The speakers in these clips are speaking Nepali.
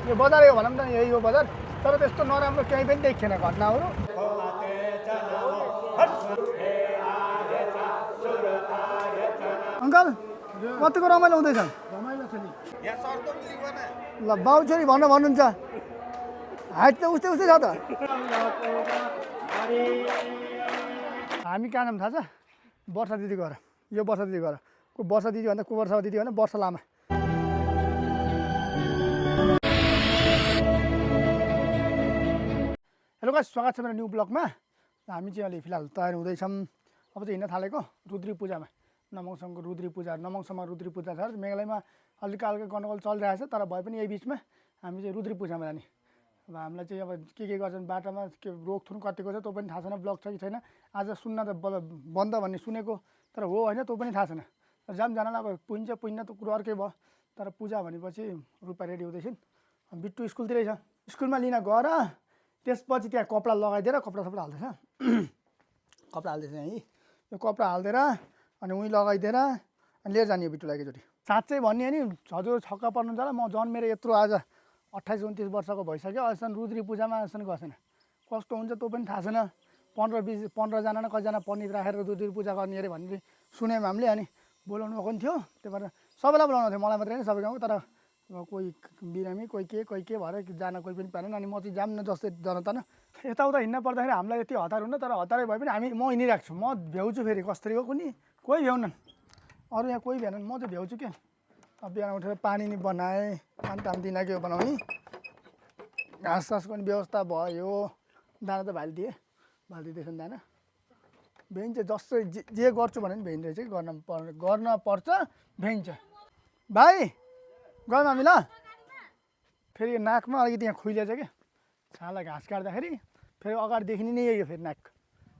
यो बजार हो भनौँ न, यही हो बजार। तर त्यस्तो नराम्रो केही पनि देखिएन घटनाहरू। अङ्कल कतिको रमाइलो हुँदैछ? रमाइलो छ नि ल बाउ छोरी भन्नुहुन्छ, हाइट त उस्तै उस्तै छ त। हामी कहाँ जाऊँ थाहा छ? वर्षा दिदी गएर, यो वर्षा दिदी गएर। को वर्षा दिदी भन्दा को वर्षा दिदी भन्दा वर्षा लामा। हेलो गाइस, स्वागत छ मेरो न्यू ब्लगमा। हामी चाहिँ अहिले फिलहाल तयार हुँदैछौँ। अब चाहिँ हिँड्न थालेको रुद्री पूजामा, नमङसँगको रुद्री पूजा। नमङसम्म रुद्री पूजा छ, मेघालयमा हल्का हल्का गण्डगोल चलिरहेको छ। तर भए पनि यही बिचमा हामी चाहिँ रुद्री पूजामा जाने। अब हामीलाई चाहिँ अब के गर्छन् बाटोमा, के रोकथुन कतिको छ त्यो पनि थाहा छैन, ब्लग छ कि छैन। आज सुन्न त बन्द भन्ने सुनेको, तर हो होइन त्यो पनि थाहा छैन। जाम जानलाई अब पुइन्न त कुरो अर्कै भयो। तर पूजा भनेपछि रुपा रेडी हुँदैछन्। बिट्टु स्कुलतिरै छ, स्कुलमा लिन गएर त्यसपछि त्यहाँ कपडा लगाइदिएर कपडा हाल्दैछ। कपडा हाल्दैछ यहीँ, यो कपडा हालिदिएर अनि उहीँ लगाइदिएर अनि लिएर जाने हो बिट्टुलाई एकचोटि। साँच्चै भन्ने हो नि, हजुर छक्क पर्नुहुन्छ होला। म जन्मेर यत्रो आज 28-29 वर्षको भइसक्यो, अहिलेसम्म रुद्री पूजामा अहिलेसम्म गएको छैन। कस्तो हुन्छ त्यो पनि थाहा छैन। 15-20-15जना न कतिजना पण्डित राखेर रुद्री पूजा गर्ने अरे भन्ने सुन्यौँ हामीले। अनि बोलाउनु भएको नि थियो, त्यही भएर सबैलाई बोलाउनु थियो, मलाई मात्रै होइन सबै गाउँको। तर कोही बिरामी कोही के भएर जान कोही पनि पाएन। अनि म चाहिँ जान्न जस्तै जनता न यताउता हिँड्न पर्दाखेरि हामीलाई यति हतार हुन्न। तर हतारै भए पनि म हिँडिरहेको छु, म भ्याउँछु। फेरि कसरी हो कुनै कोही भ्याउनन्, अरू यहाँ कोही भ्याउनन्, म चाहिँ भ्याउँछु क्या। अब बिहान उठेर पानी नि बनाएँ, पानी ताम दिन के बनाउने, घाँसको पनि व्यवस्था भयो। दाना त भालिदिएँ, भालिदिँदैछ दाना। भ्याइन्छ जसरी जे गर्छु भने पनि भ्याइन्छ चाहिँ गर्न पर्छ, भ्याइन्छ। भाइ गयौँ हामी ल। फेरि नाकमा अलिकति यहाँ खुइलिएछ क्या, छाला घाँस काट्दाखेरि फेरि अगाडि देखिने नै यही हो। फेरि नाक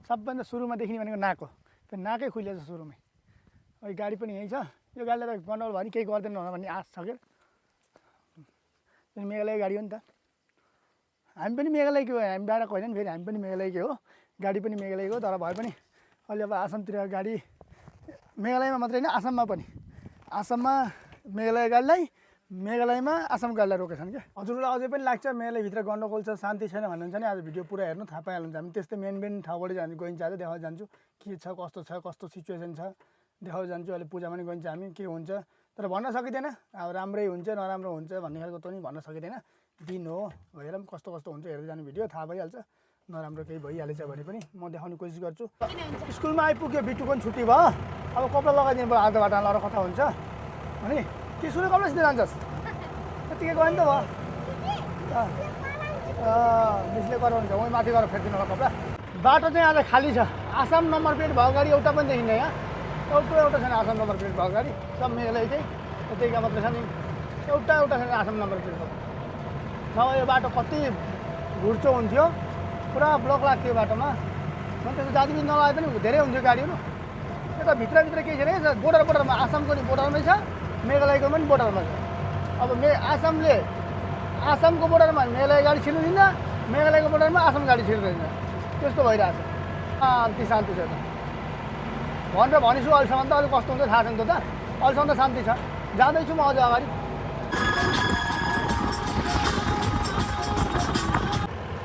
सबभन्दा सुरुमा देखिने भनेको नाक हो। फेरि नाकै खुइलिएछ सुरुमै। अहिले गाडी पनि यहीँ छ, यो गाडीलाई त गन्डगोल भयो भने केही गर्दैन होला भन्ने आश छ क्या। मेघालय गाडी हो नि त, हामी पनि मेघालयकै हो, हामी बाहिरको होइन नि। फेरि हामी पनि मेघालयकै हो, गाडी पनि मेघालयको हो। तर भए पनि अहिले अब आसामतिर गाडी, मेघालयमा मात्रै होइन आसाममा पनि, आसाममा मेघालय गाडीलाई, मेघालयमा आसाम गाडीलाई रोकेछन् क्या। हजुरलाई अझै पनि लाग्छ मेघालयभित्र गण्डगोल छ, शान्ति छैन भन्नुहुन्छ नि, आज भिडियो पुरा हेर्नु थाहा पाइहाल्नुहुन्छ। हामी त्यस्तै मेन ठाउँबाट गइन्छ, आज देखाउन जान्छु के छ, कस्तो सिचुएसन छ देखाउन जान्छु। अहिले पूजामा पनि गइन्छ हामी, के हुन्छ तर भन्न सकिँदैन। अब राम्रै हुन्छ नराम्रो हुन्छ भन्ने खालको त नि भन्न सकिँदैन। दिन हो, हेरौँ कस्तो हुन्छ, हेर्दै जाने भिडियो थाहा भइहाल्छ। नराम्रो केही भइहालेछ भने पनि म देखाउने कोसिस गर्छु। स्कुलमा आइपुग्यो, बिट्टुको पनि छुट्टी भयो। अब कपडा लगाइदिनु भयो, आधा बाटा लगाएर कथा हुन्छ अनि के सुने कपडा सिधै जान्छस्, यतिकै गयो नि त भयो। मिसले गराउनु छ, उहीँ माथि गएर फेरिदिनु होला कपडा। बाटो चाहिँ आज खाली छ, आसाम नम्बर प्लेट भएको गाडी एउटा पनि देखिन्न यहाँ। एउटा छैन आसाम नम्बर प्लेट भएको गाडी, सब मेघालयकै यतैका मात्रै छ नि। एउटा छैन आसाम नम्बर प्लेट भएको। यो बाटो कति घुर्चो हुन्थ्यो, पुरा ब्लक लाग्थ्यो बाटोमा। म त्यसो जातिबिज नलागे पनि धेरै हुन्थ्यो गाडीहरू। यता भित्र केही छैन, बोर्डरमा आसामको नि बोर्डरमै छ, मेघालयको पनि बोर्डरमा छ। अब आसामको बोर्डरमा मेघालय गाडी छिर्नु दिन्न, मेघालयको बोर्डरमा आसाम गाडी छिर्दैन, त्यस्तो भइरहेछ। शान्ति छ त भनेर भनिछु। अहिलेसम्म त अलिक कस्तो हुन्छ थाहा छैन त, अहिलेसम्म त शान्ति छ। जाँदैछु म अझ अगाडि।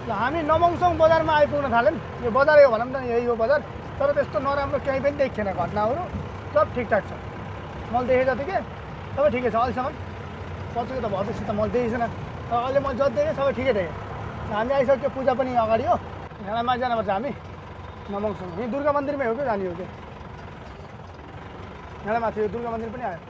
ल हामी नमङसङ बजारमा आइपुग्न थाल्यौँ। यो बजार हो भनौँ न, यही हो बजार। तर त्यस्तो नराम्रो केही पनि देखिएन घटनाहरू, सब ठिकठाक छ। मैले देखेँ जति के सबै ठिकै छ अहिलेसम्म। पछिको त भएपछि त मैले देखेको छैन, तर अहिले मैले जति देखेँ सबै ठिकै देखेँ। हामी आइसक्यो, पूजा पनि अगाडि हो। यहाँलाई माथि जानुपर्छ हामी नमङसङ। यहीँ दुर्गा मन्दिरमै हो कि जाने हो कि, यहाँलाई माथि यो दुर्गा मन्दिर पनि आयो।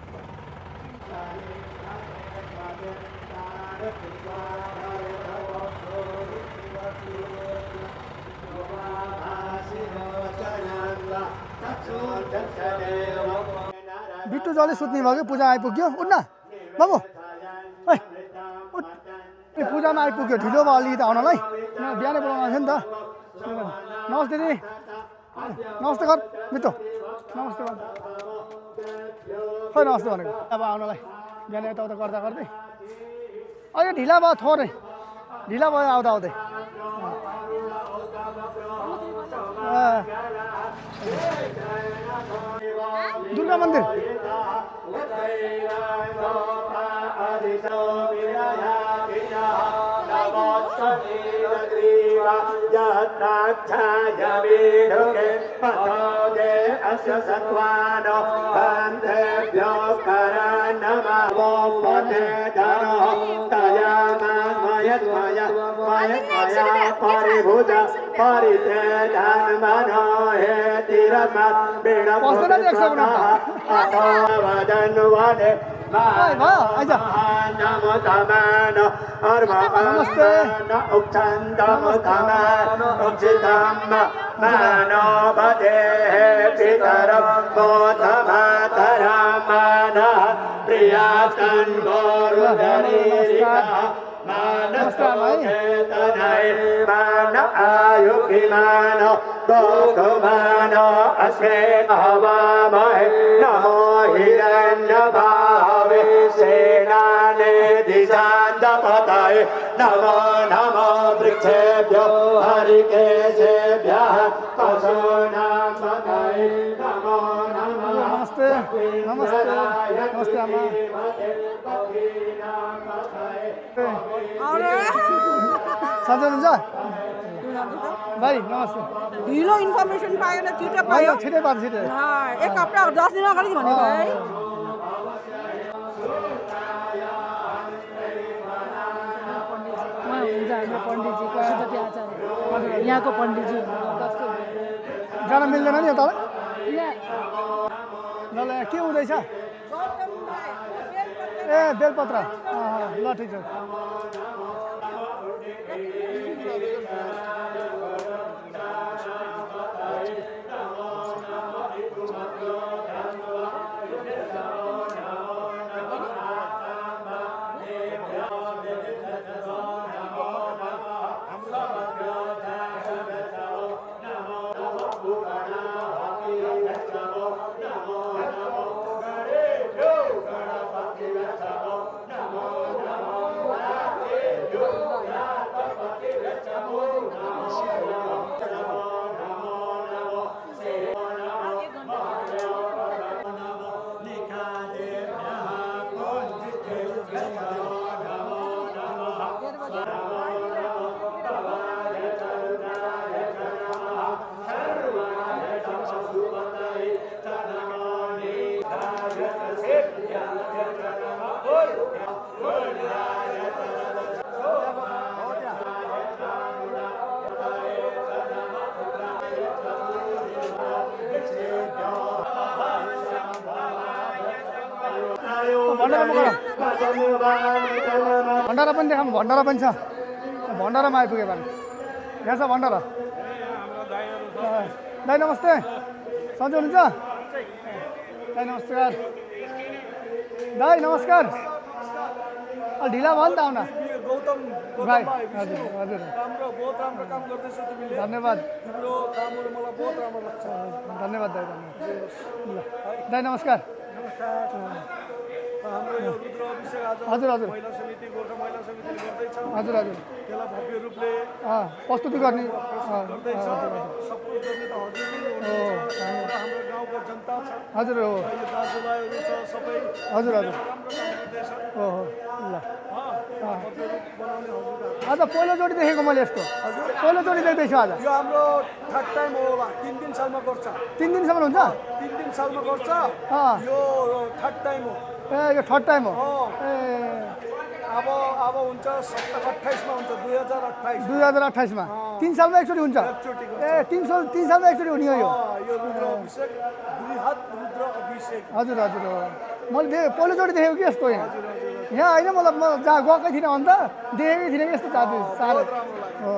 बिट्टु जसले सुत्ने भयो कि पूजा आइपुग्यो, उठ न बाबु, है उठ। पूजामा आइपुग्यो, ढिलो भयो अलिकति आउनलाई, बिहानै बोलाउनु थियो नि त। नमस्ते दिदी, नमस्ते गर बिट्टु, नमस्ते गर, खै नमस्ते भनेको अब आउनलाई। बिहान यताउता गर्दै अहिले ढिला भयो, थोरै ढिला भयो आउँदै। दुर्गा मन्दिर यत्राक्षाय वीढुके पथोदे अस्य सत्त्वानो बन्धेभ्यो करन्नमः पते धनो तयामान्मयत्मया मयत्मया परिभुज परितेधान्मनो हेतिरमत् बिणपुत्रः अथो वदन् वदे नमो तमान नमस्ते उक्षन्तमुतमान उक्षितम् मानो वदे पितरं मोतमातरमानः प्रियातन्मोरुदरीरिकः मानस्तमोकेतनै मान आयुभिमानो गोधुमानो अस्मेहवामहे नमो हिरण्यभावे सेनाने दिशान्तपतये नमो नमो वृक्षेभ्यो हरिकेशेभ्यः पशूनां पतये नमो नमः नमस्ते नमस्ते नमस्ते आमा सन्चै हुनुहुन्छ भाइ नमस्ते ढिलो इन्फर्मेसन पाएन छिटो होइन पायो छिटै पाएको छिटै एक हप्ता 10 दिन अगाडि भनेको है हुन्छ हाम्रो पण्डितजी पशुपति आचार्य यहाँको पण्डितजी जान मिल्दैन नि यता यहाँ ल ल के हुँदैछ ए बेलपत्र ल ठिक छ भण्डारा पनि देखाउँ भण्डारा पनि छ भण्डारामा आइपुग्यो भने यहाँ छ भण्डारा दाइ नमस्ते सन्चै हुनुहुन्छ दाइ नमस्कार दाइ नमस्कार ढिला भयो नि त आउन गौतम भाइ हजुर हजुर राम्रो बहुत राम्रो काम गर्दैछ तिमीले धन्यवाद तिम्रो कामहरू मलाई बहुत राम्रो लाग्छ धन्यवाद दाइ धन्यवाद ल दाइ नमस्कार हाम्रो यो रुद्र अभिषेक आज हजुर हजुर महिला समिति गोर्खा महिला समितिले गर्दैछ हजुर हजुर त्यसलाई भव्य रूपले प्रस्तुति गर्ने गर्दैछ सपोर्ट गर्ने त हजुर नै हुनुहुन्छ र हाम्रो गाउँको जनता छ हजुर हो यो दाजुभाइहरू छ सबै हजुर हजुर राम्रो काम गर्दैछ ओहो ल भव्य रूप बनाउने हजुर आज पहिलोचोटि देखेको मैले यस्तो पहिलोचोटि देख्दैछु आज यो हाम्रो थर्ड टाइम होला 3 सालमा गर्छ 3 दिनसम्म हुन्छ 3 सालमा गर्छ यो थर्ड टाइम हो ए यो थर्ड टाइम हो ए अब हुन्छ 28 मा हुन्छ 2028 2028 मा 3 सालमा एकचोटि हुन्छ ए 3 सालमा एकचोटि हुने हो यो रुद्र अभिषेक बृहत रुद्र अभिषेक हजुर हजुर हो मैले पहिलोचोटि देखेको कि यस्तो यहाँ होइन मतलब म जहाँ गएकै थिइनँ अन्त देखेकै थिइनँ कि यस्तो चाहन्छु साह्रै हो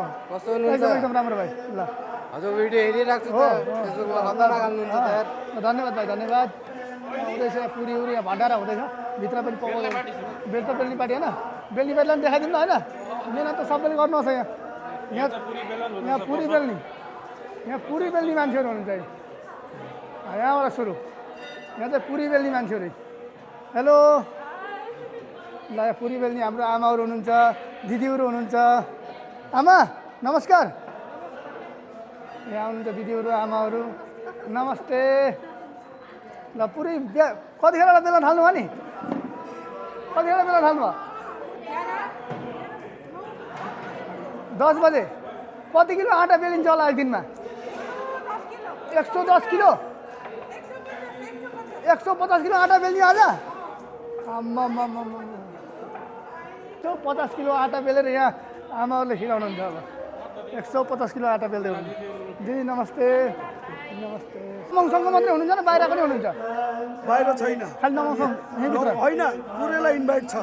एकदम राम्रो भाइ ल हजुर भिडियो हेरिरहेको छु त फेसबुकमा भन्दा नगाल्नुहुन्छ त यार धन्यवाद भाइ धन्यवाद हुँदैछ यहाँ पुरी उरी यहाँ भण्डारा हुँदैछ भित्र पनि पकाउँदै बेलुका बेल्ने पार्टी होइन बेल्ने पार्टीलाई पनि देखाइदिनु न होइन मेहनत त सबैले गर्नुहोस् यहाँ यहाँ पुरी बेल्ने यहाँ पुरी बेल्ने मान्छेहरू हुनुहुन्छ यहाँबाट सुरु यहाँ चाहिँ पुरी बेल्ने मान्छेहरू हेलो ल यहाँ पुरी बेल्ने हाम्रो आमाहरू हुनुहुन्छ दिदीहरू हुनुहुन्छ आमा नमस्कार यहाँ हुनुहुन्छ दिदीहरू आमाहरू नमस्ते ल पुरी कतिखेर बेला थाल्नुभयो नि कतिखेर बेला थाल्नुभयो 10 बजे कति किलो आटा बेलिन्छ होला एक दिनमा 110 किलो 150 किलो आटा बेल्ने आज आम्मा 150 किलो आटा बेलेर यहाँ आमाहरूले खिलाउनुहुन्छ अब 150 किलो आटा बेल्दै हुनुहुन्छ दिदी नमस्ते नमस्ते नमङसँग मात्रै हुनुहुन्छ न बाहिर पनि हुनुहुन्छ बाहिर छैन खालि नमङसँग यहीँभित्र होइन पुरैलाई इन्भाइट छ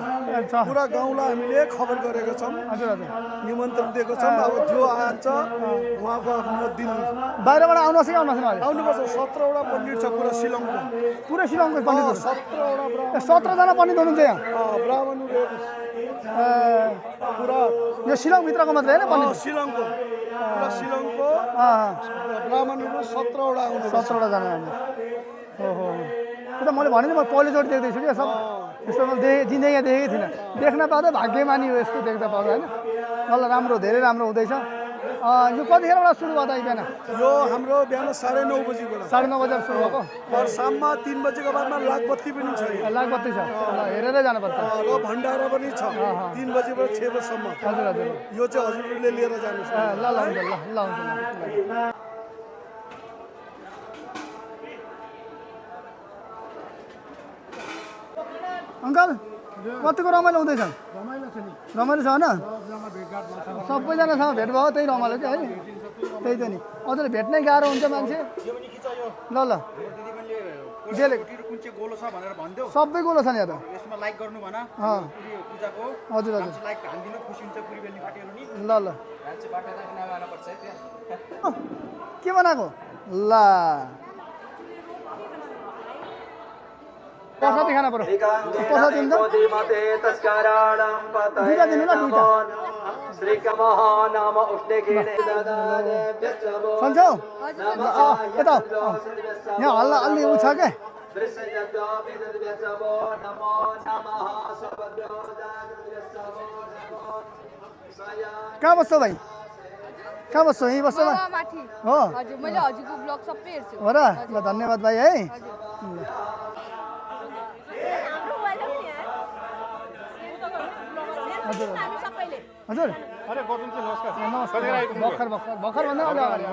छ पुरा गाउँलाई हामीले खबर गरेका छौँ हजुर हजुर निमन्त्रण दिएको छौँ अब जो आन्छ उहाँको आफ्नो दिन बाहिरबाट आउनुहोस् कि आउनुहोस् न अहिले आउनुपर्छ 17वटा पण्डित छ पुरा शिलङको पुरै शिलङको पण्डितहरू 17वटा 17जना पण्डित हुनुहुन्छ यहाँ ब्राह्मणहरू पुरा यो शिलङभित्रको मात्रै होइन पण्डित शिलङको पुरा शिलङको ब्राह्मणहरू 17वटा आउनु 17वटा जना ओहो त्यो त मैले भने नि म पहिलोचोटि देख्दैछु क्या सब यस्तो मैले जिन्दगीमा देखेकै थिइनँ देख्न पाउँदा भाग्यमानी हो यस्तो देख्दा पाउँदा होइन ल राम्रो धेरै राम्रो हुँदैछ यो कतिखेरबाट सुरु भयो त बिहान यो हाम्रो बिहान 9:30 बजीबाट 9:30 बजेर सुरु भएको और शाममा 3 बजेको बादमा लागबत्ती पनि छ यहाँ। लागबत्ती छ ल हेरेरै जानुपर्छ र भण्डारा पनि छ 3 बजेबाट 6 बजेसम्म हजुर हजुर यो चाहिँ हजुरहरूले लिएर जानुहोस् ल ल हुन्छ ल हुन्छ अङ्कल कतिको रमाइलो हुँदैछ रमाइलो छ होइन सबैजनासँग भेट भयो त्यही रमाइलो क्या है त्यही त नि अझै भेट्नै गाह्रो हुन्छ मान्छे ल ल सबै गोलो छ नि यहाँ त हजुर हजुर ल ल के बनाएको ल प्रसाद खाना पर्यो प्रसाद दिनु त दुईटा दिनु ल दुईटा सन्चौ यता यहाँ हल्ला अलि उ छ क्या कहाँ बस्छौ भाइ कहाँ बस्छौ यहीँ बस्छौ हो हो र ल धन्यवाद भाइ है हजुर हजुर भर्खर भर्खर भर्खर भन्दा अलि अगाडि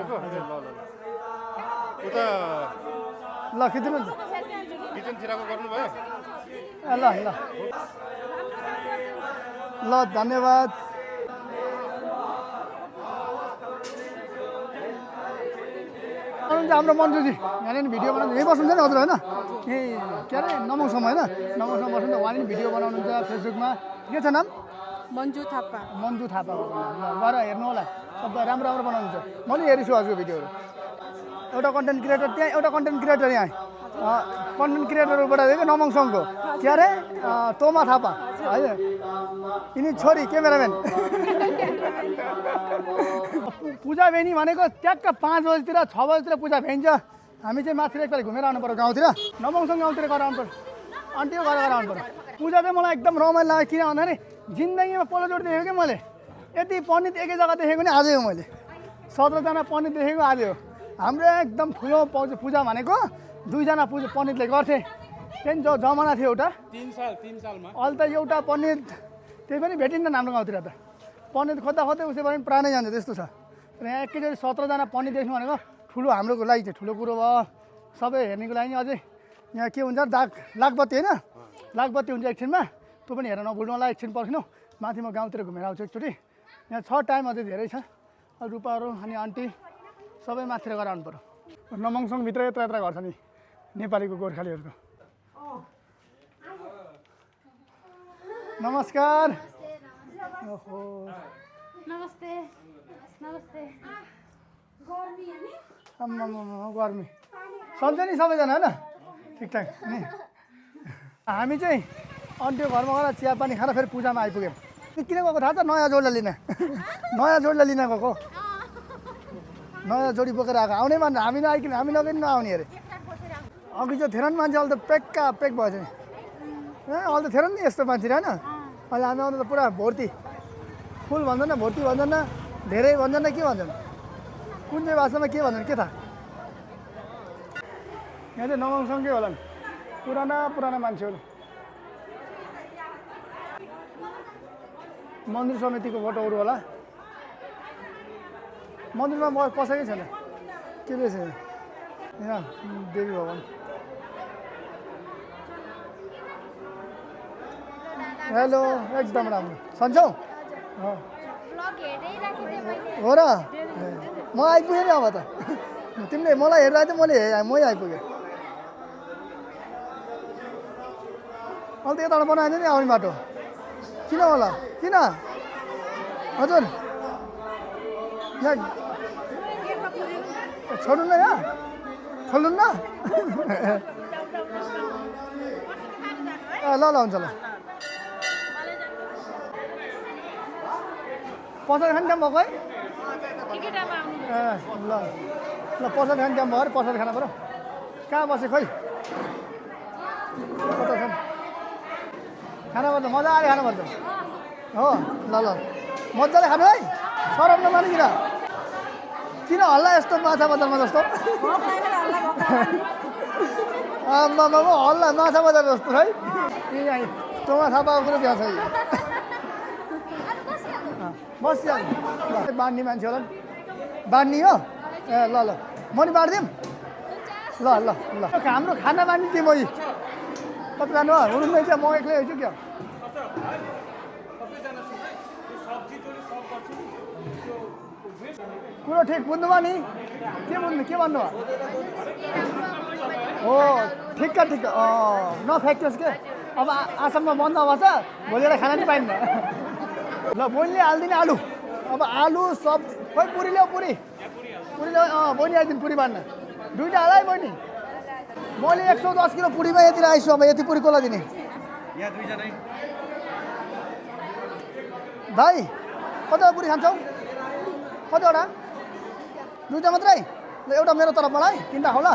ल खिच्नु ल ल ल धन्यवाद हाम्रो मन्जुजी यहाँनिर भिडियो बनाउनु यहीँ बस्नुहुन्छ नि हजुर होइन ए के अरे नमङसम्म होइन नमङसम्म बस्नुहुन्छ उहाँले नि भिडियो बनाउनुहुन्छ फेसबुकमा के छ नाम मन्जु थापा गएर हेर्नु होला सबै राम्रो राम्रो बनाउनुहुन्छ मैले हेरेछु हजुरको भिडियोहरू एउटा कन्टेन्ट क्रिएटर त्यहाँ एउटा कन्टेन्ट क्रिएटर यहाँ कन्टेन्ट क्रिएटरबाट दिएको नमङसङको के अरे तोमा थापा है यिनी छोरी क्यामेराम्यान पूजा भेनी भनेको ट्याक्क 5 बजीतिर 6 बजीतिर पूजा भेन्छ हामी चाहिँ माथि एकपल्ट घुमेर आउनु पर्यो गाउँतिर नमङसङ गाउँतिर गएर आउनु पर्यो अन्तिम गरेर आउनु पर्यो पूजा चाहिँ मलाई एकदम रमाइलो लाग्यो किन भन्दाखेरि जिन्दगीमा पहिलोचोटि देखेको कि मैले यति पण्डित एकै जग्गा देखेको नि आजै हो मैले 17जना पण्डित देखेको आज हो हाम्रो एकदम ठुलो पूजा भनेको 2 जना पण्डितले गर्थे त्यहाँदेखि जो जमाना थियो एउटा 3 सालमा अहिले त एउटा पण्डित त्यही पनि भेटिन्न हाम्रो गाउँतिर त पण्डित खोज्दा खोज्दै उसै पनि प्राणै जान्छ त्यस्तो छ र यहाँ एकैचोटि 17जना पण्डित देख्नु भनेको ठुलो हाम्रो लागि चाहिँ ठुलो कुरो भयो सबै हेर्नेको लागि अझै यहाँ के हुन्छ लागबत्ती होइन लागबत्ती हुन्छ एकछिनमा त्यो पनि हेरेर नभुल्नु होला एकछिन पर्खिनु माथि म गाउँतिर घुमेर आउँछु एकचोटि यहाँ छ टाइम अझै धेरै छ रूपाहरू अनि आन्टी सबै माथितिर गएर आउनु पऱ्यो नमङसङभित्र यत्रो यत्रो घर छ नि नेपालीको गोर्खालीहरूको नमस्कार ओहो नमस्ते नमस्ते गर्मी सन्च नि सबैजना होइन ठिकठाक अनि हामी चाहिँ अन्त्य घरमा गएर चिया पानी खाएर फेरि पूजामा आइपुग्यौँ किन गएको थाहा छ नयाँ जोडलाई लिन नयाँ जोडलाई लिन गएको नयाँ जोडी बोकेर आएको आउने भने हामी नआइकन हामी नगरी नआउने अरे अघि चाहिँ थिएन नि मान्छे अहिले त पेक्का पेक भएछ नि ए अहिले त थिएन नि यस्तो मान्छे होइन अहिले हामी आउँदा त पुरा भर्ती फुल भन्छन् भर्ती भन्छन् धेरै भन्छन् के भन्छन् कुन चाहिँ भाषामा के भन्छन् के थाहा यहाँ चाहिँ नमङसँगै होला नि पुराना मान्छेहरू मन्दिर समितिको फोटोहरू होला मन्दिरमा म पसेकै छैन के रहेछ यहाँ देवी भवन हेलो एकदम राम्रो सन्चौ हो र म आइपुगेँ नि अब त तिमीले मलाई हेर्दा चाहिँ मै आइपुगेँ अहिले त यताबाट बनाएन नि आउने बाटो किन होला किन हजुर यहाँ छोड्नु न यहाँ खोल्नु न ल ल हुन्छ ल पसल खाने टाइम भएको है ल ल पसल खाने टाइम भयो अरे पसल खाना पऱ्यो कहाँ बस्यो खोइ कता छन् खानुपर्छ मजाले खानुपर्छ हो ल ल मजाले खानु है सरम नमानिकन किन हल्ला यस्तो माछा बजारमा जस्तो आम्मा हल्ला माछा बजार जस्तो है यहाँ तँमा थाहा पाएको कुरो त्यहाँ छ बसिहाल्नु बाँड्ने मान्छे होला नि बाँड्ने हो ए ल ल म नि बाँडिदिउँ ल ल ल हाम्रो खाना बाँडिदिएँ मै कति जानु हुनुहुँदैन चाहिँ म एक्लै हुन्छु क्या कुरो ठिक बुझ्नुभयो नि के बुझ्नु के भन्नुभयो हो ठिक्क ठिक्क नफ्याँक्योस् के अब आसाममा बन्द भएछ भोलिलाई खाना नि पाइन्न ल बहिनीले हालिदिने आलु अब आलु सब्जी खोइ पुरी ल्याऊ पुरी ल्याऊ बहिनी आइदिनु पुरी बाँड्न दुइटा हाल है बहिनी मैले 110 किलो पुरीमा यति आइसु अब यति पुरी कसलाई दिने भाइ कतिवटा पुरी खान्छौ कतिवटा दुइटा मात्रै ल एउटा मेरो तर्फ मलाई तिनवटा खाऊ ल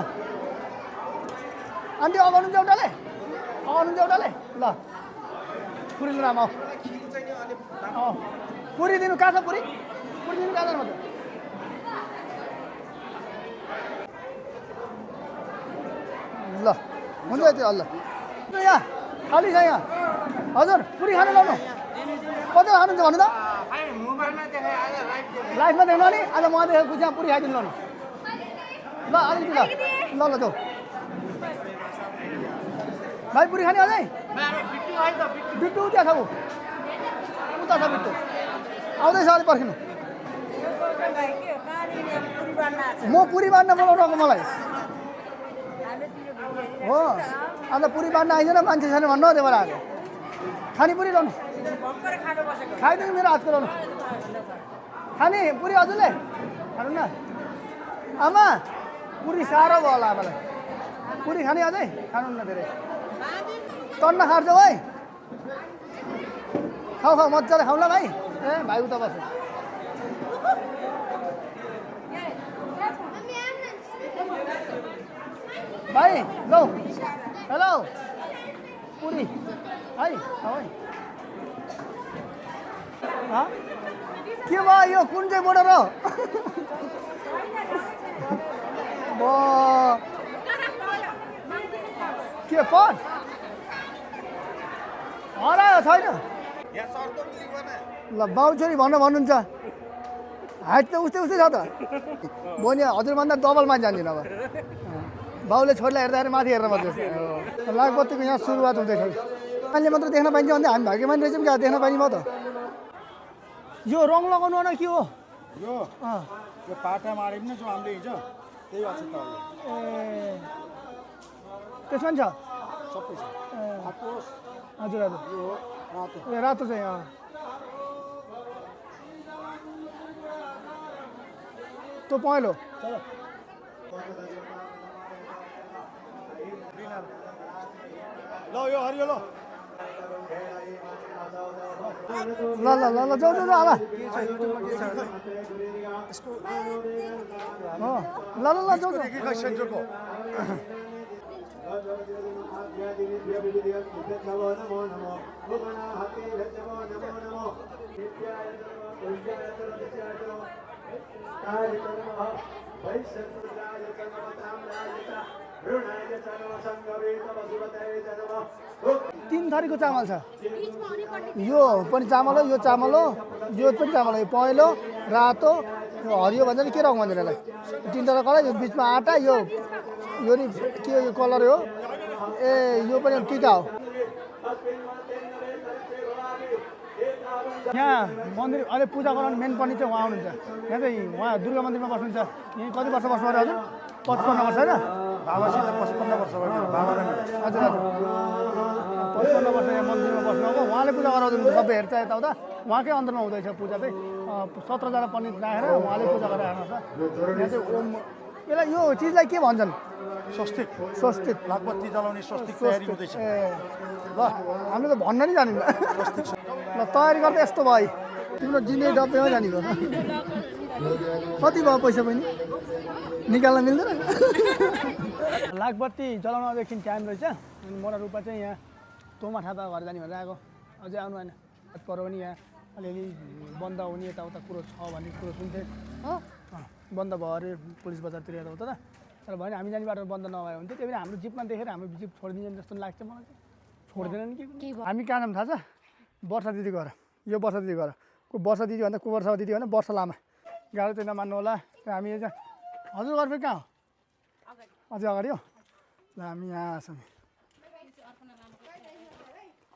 आन्टी अगाउनुहुन्छ एउटाले ल पुरी लिएर आऊ पुरी दिनु कहाँ छ पुरी दिनु कहाँ जानु ल हुन्छ त्यो ल यहाँ खाली छ यहाँ हजुर पुरी खानु लाउनु कति खानुहुन्छ भन्नु त लाइफमा देख्नु नि आज म देखेको यहाँ पुरी खाइदिनु लाउनु ल अलिकति ल ल जाऊ भाइ पुरी खाने अझै बिट्टु त्यहाँ छ उता छ बिट्टु आउँदैछ अलिक पर्खिनु म पुरी बाँड्न बोलाउनु मलाई हो अन्त पुरी बाँड्न आइँदैन मान्छे छैन भन्नु त्यही भएर आएको खाने पुरी लाउनु खाइदिनु मेरो हातको लाउनु खाने पुरी हजुरले खानु न आमा पुरी साह्रो भयो होला आमालाई पुरी खाने अझै खानु न धेरै टन्न खाँछौ है खाऊ मजाले खाऊ ल भाइ ए भाइ उता बस्नु भाइ लौ हेलो पुरी है खाऊ है के भयो यो कुन चाहिँ बोर्डर हो के पट हरायो छैन ल बाउ छोरी भन्नुहुन्छ हाइट त उस्तै छ त बहिनी हजुरभन्दा डबलमा जान्दिनँ अब बाउले छोरीलाई हेर्दाखेरि माथि हेर्न पर्छ लाखपतिको यहाँ सुरुवात हुँदैछ अहिले मात्र देख्न पाइन्छ भने हामी भाग्यमानी रहेछौँ क्या देख्न पाइने भयो त यो रङ लगाउनु न के हो यो पाटा मारे पनि जो हामीले हिजो त्यही भएको छ त ए त्यसमा नि छ सबै छ हजुर हजुर यो रातो ए रातो चाहिँ त्यो पहेँलो ल यो हरियो ल ल ल ल ल जाऊ जाऊ हाला ल ल ल जाऊ जाऊ सेन्टरको तीन थरीको चामल छ यो पनि चामल हो यो चामल हो यो पनि चामल हो यो पहेँलो रातो यो हरियो भन्छ नि के रङ भन्छ यसलाई तिनवटा कलर यो बिचमा आँटा यो नि के हो यो कलर हो ए यो पनि टिका हो यहाँ मन्दिर अहिले पूजा गराउने मेन पनि चाहिँ उहाँ आउनुहुन्छ यहाँ चाहिँ उहाँ दुर्गा मन्दिरमा बस्नुहुन्छ यहीँ कति वर्ष बस्नु अरे हजुर 55 वर्ष होइन बाबासित 55 वर्ष भयो बाबा र मेरो हजुर हजुर 55 वर्ष यहाँ मन्दिरमा बस्नुभएको उहाँले पूजा गराउँदै सबै हेर्छ यताउता उहाँकै अन्तरमा हुँदैछ पूजा चाहिँ 17 जना पण्डित राखेर उहाँले पूजा गराइरहनु छ यहाँ चाहिँ ओम यसलाई यो चिजलाई के भन्छन् स्वस्तिक स्वस्तिक लाखबत्ती जलाउने स्वस्तिक तयारी हुँदैछ ए ल हामीले त भन्न नि जानिन्न ल तयारी गर्दा यस्तो भयो तिम्रो जिन्दगी डब्बेमा जाने भयो कति भयो पैसा पनि निकाल्न मिल्दैन लाखबत्ती जलाउन एकछिन टाइम रहेछ अनि मोरा रूपा चाहिँ यहाँ तोमा थापा घर जाने भनेर आएको अझै आउनु भएन पर्यो भने यहाँ अलिअलि बन्द हुने यताउता कुरो छ भन्ने कुरो सुन्थेँ हो बन्द भयो अरे पुलिस बजारतिर यताउता त तर भने हामी जाने बाटो बन्द नभए हुन्थ्यो त्यही भएर हाम्रो जिपमा देखेर हाम्रो जिप छोडिदिन्छ जस्तो लाग्छ मलाई चाहिँ छोड्दैन नि के हामी कहाँ जाऊँ थाहा छ वर्षा दिदी घर यो वर्षा दिदी घर को वर्षा दिदी भन्दा को वर्षा दिदी भन्दा वर्षा लामा गाह्रो चाहिँ नमान्नु होला हामी चाहिँ हजुर घर फेरि कहाँ हो अझै अगाडि हो ल हामी यहाँ छौँ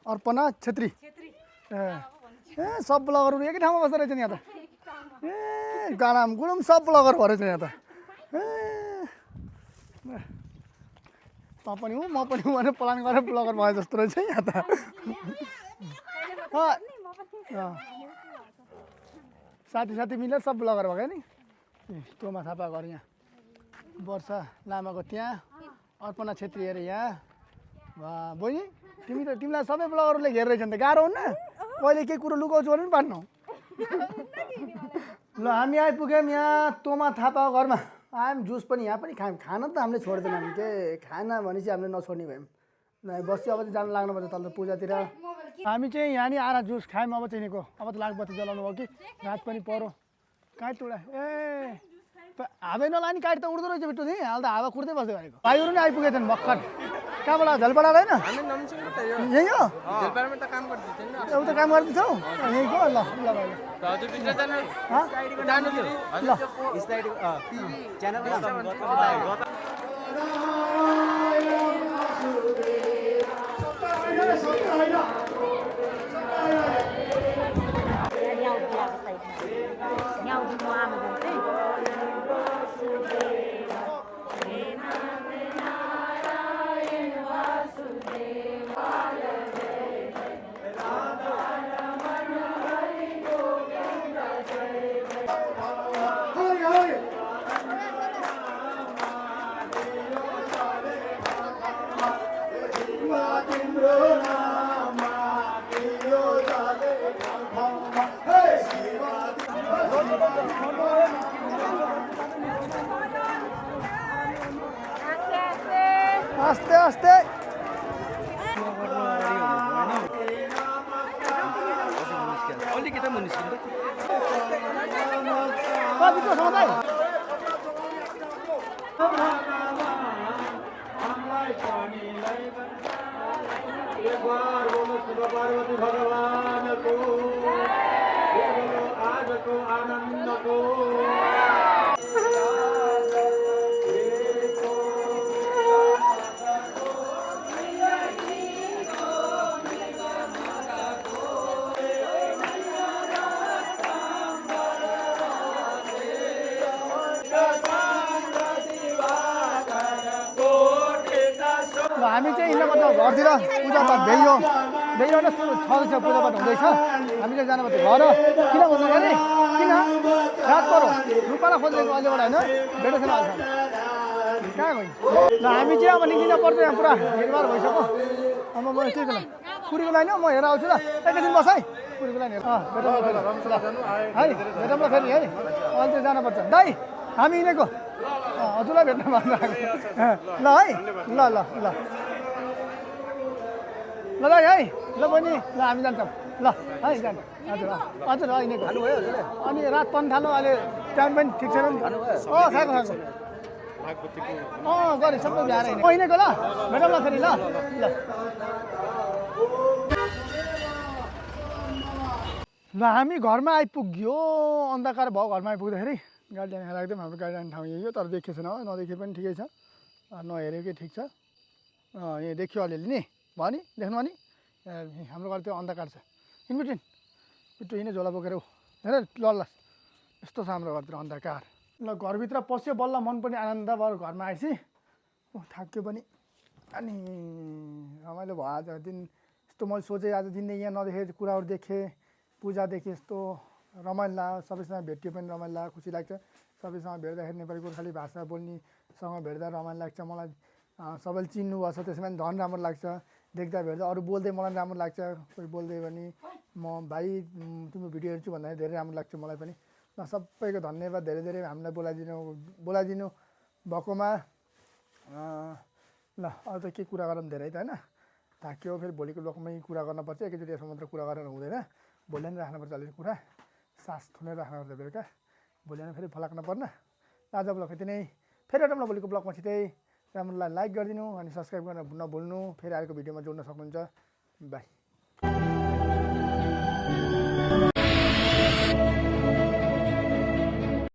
अर्पणा छेत्री ए सब ब्लगरहरू एकै ठाउँमा बस्दो रहेछ नि यहाँ त ए गाडाम गुडुम सब ब्लगर भएर चाहिँ यहाँ त ए त पनि हो म पनि हो भनेर प्लान गरेर ब्लगर भयो जस्तो रहेछ यहाँ त साथी मिलेर सब ब्लगर भएको नि तोमा थापा घर यहाँ वर्षा लामाको त्यहाँ अर्पणा छेत्री अरे यहाँ बहिनी तिमीलाई सबै ब्लगरहरूले घेरेर रहेछ नि त गाह्रो हुन्न कहिले केही कुरो लुकाउँछु भने पनि पार्नु ल हामी आइपुग्यौँ यहाँ तोमा थापा घरमा आयौँ जुस पनि यहाँ पनि खायौँ खाना त हामीले छोड्दैन हामी के खाना भनेपछि हामीले नछोड्ने भयौँ बस्ती अब चाहिँ जानु लाग्नु पर्छ तल त पूजातिर हामी चाहिँ यहाँ नि आएर जुस खायौँ अब चाहिँ निको अब त लाखबत्ती जलाउनु भयो कि रात पनि पऱ्यो काट टुडा ए हावै नलाने काट त उड्दो रहेछ बिट्टु नि हाल त हावा कुर्दै बस्दै गरेको भाइहरू नि आइपुगेछन् भर्खर कहाँबाट झलपाडा होइन यही हो एउटा काम गर्दैछौ यहीँको ल ल आस्ते आस्ते अलिकति मुनिस्किन्छ कतिको सधैँ पार्वती भगवान को आज को आनंद को हामी चाहिँ यिनीहरूको घरतिर पूजापाठ भ्याइरहन छँदैछ पूजापाठ हुँदैछ हामी चाहिँ जानुपर्छ घर किन भन्नु अरे किन रात परो रूपालाई खोजेको अहिलेबाट होइन भेटेसन आउँछ कहाँ गयो ल हामी चाहिँ अब निस्किन पर्छ यहाँ पुरा भिडभाड भइसक्यो अब म यस्तै ल पुरीको लाइन हो म हेरेर आउँछु ल एकैछिन बस है पुरीको लाइन हेर भेटौँ है भेटौँ ल फेरि है अहिले चाहिँ जानुपर्छ दाइ हामी यिनीको हजुरलाई भेट्न भन्नु आएको ल है ल ल ल ल दाइ है ल बहिनी ल हामी जान्छौँ ल है जान्छ हजुर हजुर यिनीको अनि रात पनि थाल्नु अहिले टाइम पनि ठिक छैन नि खाएको गरेँ सबै भ्याएर यिनीको ल भेटौँ ल फेरि ल ल ल हामी घरमा आइपुग्यो अन्धकार भयो घरमा आइपुग्दाखेरि गाडी जाने राख्दै हाम्रो गाडी जाने ठाउँ यही हो तर देखेको छैन हो नदेखे पनि ठिकै छ नहेरेकै ठिक छ यहाँ देखियो अलिअलि नि भयो नि देख्नु भयो नि हाम्रो घर त्यो अन्धकार छ इन्बिट्विन पिट्टु हिँड्ने झोला बोकेर हेर ल यस्तो छ हाम्रो घरतिर अन्धकार ल घरभित्र पस्यो बल्ल मन पनि आनन्द भयो घरमा आएपछि थाक्यो पनि अनि रमाइलो भयो आज दिन यस्तो मैले सोचेँ आज दिन यहाँ नदेखेको कुराहरू देखेँ पूजा देखेँ यस्तो रमाइलो लाग्यो सबैसँग भेटियो पनि रमाइलो लाग्यो खुसी लाग्छ सबैसँग भेट्दाखेरि नेपाली गोर्खाली भाषा बोल्नेसँग भेट्दा रमाइलो लाग्छ मलाई सबैले चिन्नुभएको छ त्यसमा पनि झन् राम्रो लाग्छ देख्दा भेट्दा अरू बोल्दै मलाई राम्रो लाग्छ कोही बोल्दै भने म भाइ तिम्रो भिडियो हेर्छु भन्दाखेरि धेरै राम्रो लाग्छ मलाई पनि ल सबैको धन्यवाद धेरै धेरै हामीलाई बोलाइदिनु भएकोमा ल अरू त के कुरा गरौँ धेरै त होइन थाक्यो फेरि भोलिको ब्लगमै कुरा गर्नुपर्छ एकैचोटि यसमा मात्र कुरा गरेर हुँदैन भोलि नै राख्नुपर्छ अलिक कुरा सास थुनेर राख्नुपर्छ बेलुका भोलि नै फेरि फलाक्न पर्न आज ब्लग यति नै फेरि एउटा भोलिको ब्लगमा छिटै राम्रोलाई लाइक गरिदिनु अनि सब्सक्राइब गर्न नभुल्नु फेरि अर्को भिडियोमा जोड्न सक्नुहुन्छ बाई